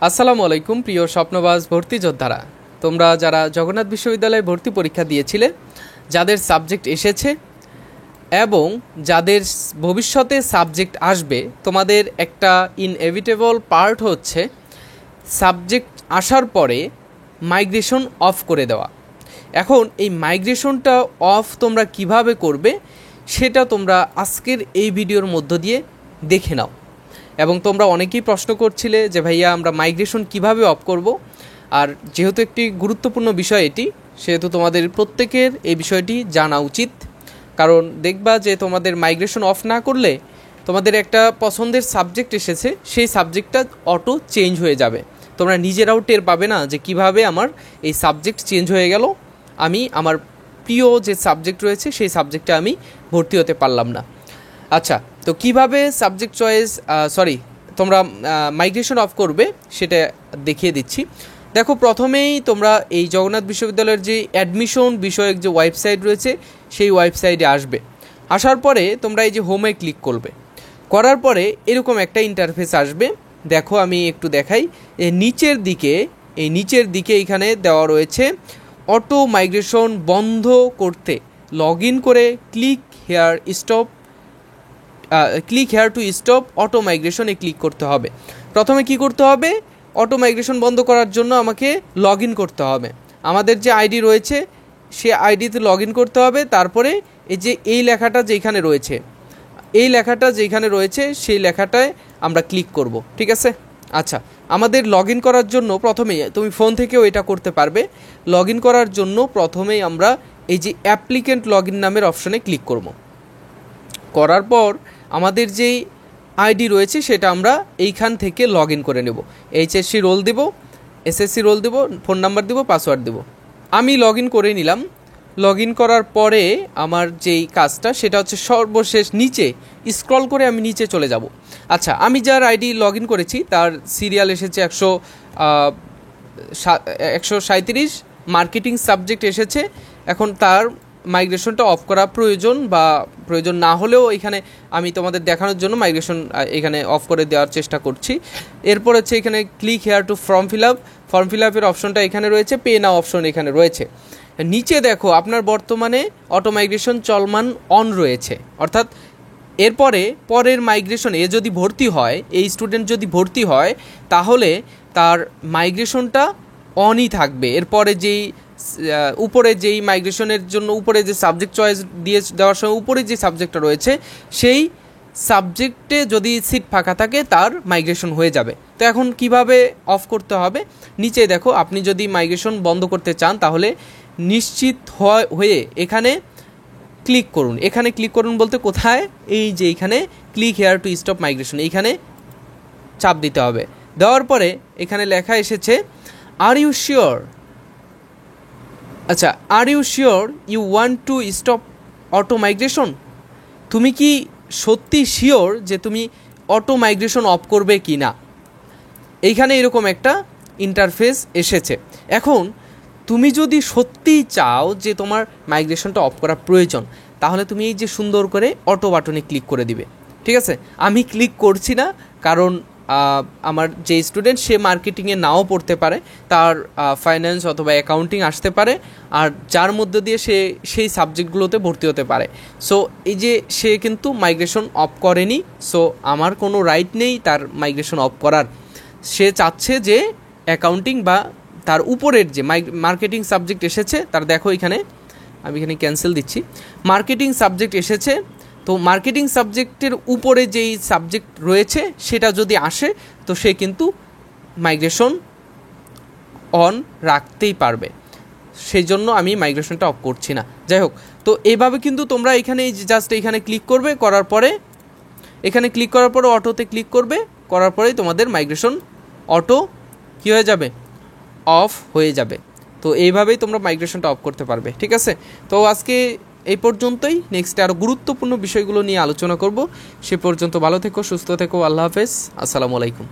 আসসালামু আলাইকুম প্রিয় স্বপ্নবাজ ভর্তি যোদ্ধারা, তোমরা যারা জগন্নাথ বিশ্ববিদ্যালয়ে ভর্তি পরীক্ষা দিয়েছিলে, যাদের সাবজেক্ট এসেছে এবং যাদের ভবিষ্যতে সাবজেক্ট আসবে, তোমাদের একটা ইনএভিটেবল পার্ট হচ্ছে সাবজেক্ট আসার পরে মাইগ্রেশন অফ করে দেওয়া। এখন এই মাইগ্রেশনটা অফ তোমরা কিভাবে করবে সেটা তোমরা আজকের এই ভিডিওর মধ্য দিয়ে দেখে নাও। এবং তোমরা অনেকেই প্রশ্ন করছিলে যে ভাইয়া আমরা মাইগ্রেশন কিভাবে অফ করব। আর যেহেতু একটি গুরুত্বপূর্ণ বিষয় এটি, সেহেতু তোমাদের প্রত্যেকের এই বিষয়টি জানা উচিত। কারণ দেখবা যে তোমাদের মাইগ্রেশন অফ না করলে তোমাদের একটা পছন্দের সাবজেক্ট এসেছে, সেই সাবজেক্টটা অটো চেঞ্জ হয়ে যাবে। তোমরা নিজেরাও টের পাবে না যে কিভাবে আমার এই সাবজেক্ট চেঞ্জ হয়ে গেল, আমি আমার প্রিয় যে সাবজেক্ট রয়েছে সেই সাবজেক্টে আমি ভর্তি হতে পারলাম না। আচ্ছা, তো কিভাবে সাবজেক্ট চয়েস তোমরা মাইগ্রেশন অফ করবে সেটা দেখিয়ে দিচ্ছি। দেখো, প্রথমেই তোমরা এই জগন্নাথ বিশ্ববিদ্যালয়ের যে অ্যাডমিশন বিষয়ক যে ওয়েবসাইট রয়েছে সেই ওয়েবসাইটে আসবে। আসার পরে তোমরা এই যে হোমে ক্লিক করবে। করার পরে এরকম একটা ইন্টারফেস আসবে। দেখো, আমি একটু দেখাই। এই নিচের দিকে এখানে দেওয়া রয়েছে অটো মাইগ্রেশন বন্ধ করতে লগ ইন করে click here to stop auto মাইগ্রেশনে ক্লিক করতে হবে। প্রথমে কি করতে হবে? অটো মাইগ্রেশন বন্ধ করার জন্য আমাকে লগ ইন করতে হবে। আমাদের যে আইডি রয়েছে সে আইডিতে লগ ইন করতে হবে। তারপরে এই লেখাটা যেখানে রয়েছে সেই লেখাটায় আমরা ক্লিক করব। ঠিক আছে? আচ্ছা, আমাদের লগ ইন করার জন্য প্রথমেই তুমি ফোন থেকেও এটা করতে পারবে। লগ ইন করার জন্য প্রথমেই আমরা এই যে অ্যাপ্লিকেন্ট লগ ইন নামের অপশনে ক্লিক করব। করার পর আমাদের যেই আইডি রয়েছে সেটা আমরা এইখান থেকে লগ ইন করে নেব। এইচএসসি রোল দেব, এসএসসি রোল দেব, ফোন নাম্বার দেব, পাসওয়ার্ড দেব। আমি লগ ইন করে নিলাম। লগ ইন করার পরে আমার যেই কাজটা সেটা হচ্ছে সর্বশেষ নিচে স্ক্রল করে আমি নিচে চলে যাব। আচ্ছা, আমি যার আইডি লগ ইন করেছি তার সিরিয়াল এসেছে 137, মার্কেটিং সাবজেক্ট এসেছে। এখন তার মাইগ্রেশনটা অফ করা প্রয়োজন, বা প্রয়োজন না হলেও এখানে আমি তোমাদের দেখানোর জন্য মাইগ্রেশন এখানে অফ করে দেওয়ার চেষ্টা করছি। এরপর হচ্ছে এখানে click here to form fill আপের অপশনটা এখানে রয়েছে, পে নাও অপশন এখানে রয়েছে। নিচে দেখো আপনার বর্তমানে অটো মাইগ্রেশন চলমান অন রয়েছে, অর্থাৎ পরের মাইগ্রেশনে যদি ভর্তি হয়, এই স্টুডেন্ট যদি ভর্তি হয় তাহলে তার মাইগ্রেশনটা অনই থাকবে। এরপরে উপরে যেই মাইগ্রেশনের জন্য উপরে যে সাবজেক্ট চয়েস দিয়ে দেওয়ার সময় উপরে যে সাবজেক্টটা রয়েছে সেই সাবজেক্টে যদি সিট ফাঁকা থাকে তার মাইগ্রেশন হয়ে যাবে। তো এখন কিভাবে অফ করতে হবে? নিচে দেখো, আপনি যদি মাইগ্রেশন বন্ধ করতে চান তাহলে নিশ্চিত হয়ে এখানে ক্লিক করুন। এখানে ক্লিক করুন বলতে কোথায়? এই যে এইখানে click here to stop migration, এইখানে চাপ দিতে হবে। দেওয়ার পরে এখানে লেখা এসেছে আর ইউ শিওর। আচ্ছা, are you sure you want to stop auto migration? তুমি কি সত্যি শিওর যে তুমি অটো মাইগ্রেশন অফ করবে কি না? এইখানে এরকম একটা ইন্টারফেস এসেছে। এখন তুমি যদি সত্যিই চাও যে তোমার মাইগ্রেশনটা অফ করা প্রয়োজন, তাহলে তুমি এই যে সুন্দর করে অটো বাটনে ক্লিক করে দিবে। ঠিক আছে? আমি ক্লিক করছি না, কারণ আমার যে স্টুডেন্ট সে মার্কেটিংয়ে নাও পড়তে পারে, তার ফাইন্যান্স অথবা অ্যাকাউন্টিং আসতে পারে, আর যার মধ্য দিয়ে সে সেই সাবজেক্টগুলোতে ভর্তি হতে পারে। সো এই যে সে কিন্তু মাইগ্রেশন অফ করেনি, সো আমার কোনো রাইট নেই তার মাইগ্রেশন অফ করার। সে চাচ্ছে যে অ্যাকাউন্টিং বা তার উপরের যে মার্কেটিং সাবজেক্ট এসেছে, তার দেখো আমি এখানে ক্যান্সেল দিচ্ছি। মার্কেটিং সাবজেক্ট এসেছে, তো মার্কেটিং সাবজেক্টের উপরে যেই সাবজেক্ট রয়েছে সেটা যদি আসে তো সে কিন্তু মাইগ্রেশন অন রাখতেই পারবে। সেই জন্য আমি মাইগ্রেশনটা অফ করছি না। যাই হোক, তো এইভাবে কিন্তু তোমরা এখানে জাস্ট এখানে ক্লিক করবে, করার পরে অটোতে ক্লিক করবে, করার পরেই তোমাদের মাইগ্রেশন অটো কী হয়ে যাবে? অফ হয়ে যাবে। তো এইভাবেই তোমরা মাইগ্রেশনটা অফ করতে পারবে। ঠিক আছে? তো আজকে এই পর্যন্তই। নেক্সটে আরও গুরুত্বপূর্ণ বিষয়গুলো নিয়ে আলোচনা করব। সে পর্যন্ত ভালো থেকো, সুস্থ থেকো। আল্লাহ হাফেজ, আসসালামু আলাইকুম।